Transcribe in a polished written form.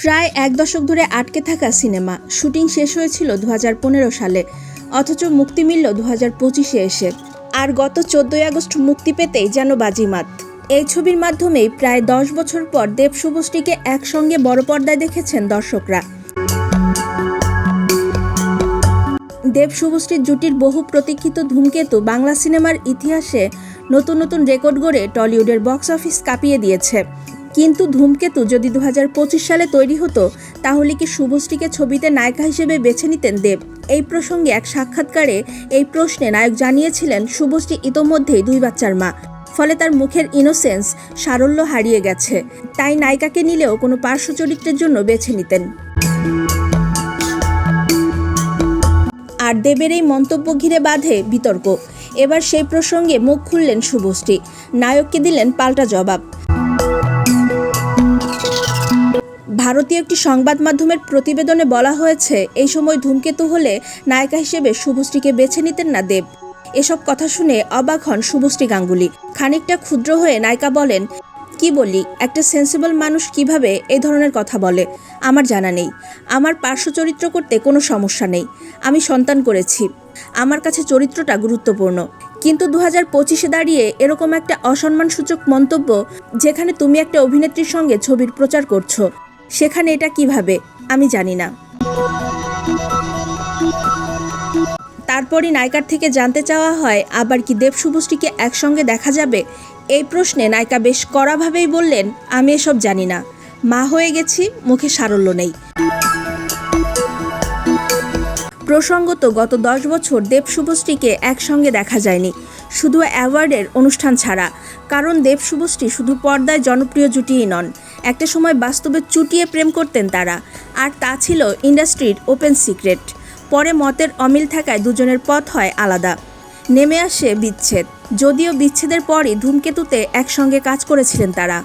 প্রায় এক দশক ধরে আটকে থাকা সিনেমা শুটিং শেষ হয়েছিল 2015 সালে, অথচ মুক্তি মিলল 2025-এ এসে। আর গত 14ই আগস্ট মুক্তি পেতেই যেন বাজিমাত। এই ছবির মাধ্যমেই প্রায় 10 বছর পর দেব শুভশ্রীকে একসঙ্গে বড় পর্দায় দেখেছেন দর্শকরা। দেব শুভশ্রীর জুটির বহু প্রতীক্ষিত ধূমকেতু বাংলা সিনেমার ইতিহাসে নতুন নতুন রেকর্ড গড়ে টলিউডের বক্স অফিস কাঁপিয়ে দিয়েছে। কিন্তু ধূমকেতু যদি 2025 সালে তৈরি হতো, তাহলে কি শুভশ্রীকে ছবিতে নায়িকা হিসেবে বেছে নিতেন দেব? এই প্রসঙ্গে এক সাক্ষাৎকারে এই প্রশ্নে নায়ক জানিয়েছিলেন শুভশ্রী ইতোমধ্যেই 2 বাচ্চার মা, ফলে তার মুখের ইনোসেন্স সারল্য হারিয়ে গেছে। তাই নায়িকাকে নিলেও কোনো পার্শ্ব চরিত্রের জন্য বেছে নিতেন। আর দেবের এই মন্তব্য ঘিরে বাঁধে বিতর্ক। এবার সেই প্রসঙ্গে মুখ খুললেন শুভশ্রী, নায়ককে দিলেন পাল্টা জবাব। ভারতীয় একটি সংবাদ মাধ্যমের প্রতিবেদনে বলা হয়েছে, এই সময় ধূমকেতু হলে নায়িকা হিসেবে শুভশ্রীকে বেছে নিতেন না দেব। এসব কথা শুনে অবাক হন শুভশ্রী গাঙ্গুলি। খানিকটা ক্ষুদ্র হয়ে নায়িকা বলেন, কি বলি, একটা সেন্সিবল মানুষ কিভাবে এই ধরনের কথা বলে আমার জানা নেই। আমার পার্শ্ব চরিত্র করতে কোনো সমস্যা নেই। আমি সন্তান করেছি, আমার কাছে চরিত্রটা গুরুত্বপূর্ণ। কিন্তু 2025-এ দাঁড়িয়ে এরকম একটা অসম্মানসূচক মন্তব্য, যেখানে তুমি একটা অভিনেত্রীর সঙ্গে ছবির প্রচার করছো, সেখানে এটা কিভাবে আমি জানি না। তারপরই নায়িকার থেকে জানতে চাওয়া হয়, আবার কি দেব শুভশ্রীকে একসঙ্গে দেখা যাবে? এই প্রশ্নে নায়িকা বেশ কড়াভাবেই বললেন, আমি এসব জানি না। মা হয়ে গেছি, মুখে সারল্য নেই। প্রসঙ্গত, গত 10 বছর দেব শুভশ্রীকে একসঙ্গে দেখা যায়নি, শুধু অ্যাওয়ার্ডের অনুষ্ঠান ছাড়া। কারণ দেব শুভশ্রী শুধু পর্দায় জনপ্রিয় জুটিই নন, একটা সময় বাস্তবে চুটিয়ে প্রেম করতেন তারা, আর তা ছিল ইন্ডাস্ট্রির ওপেন সিক্রেট। পরে মতের অমিল থাকায় দুজনের পথ হয় আলাদা, নেমে আসে বিচ্ছেদ। যদিও বিচ্ছেদের পরই ধূমকেতুতে একসঙ্গে কাজ করেছিলেন তারা।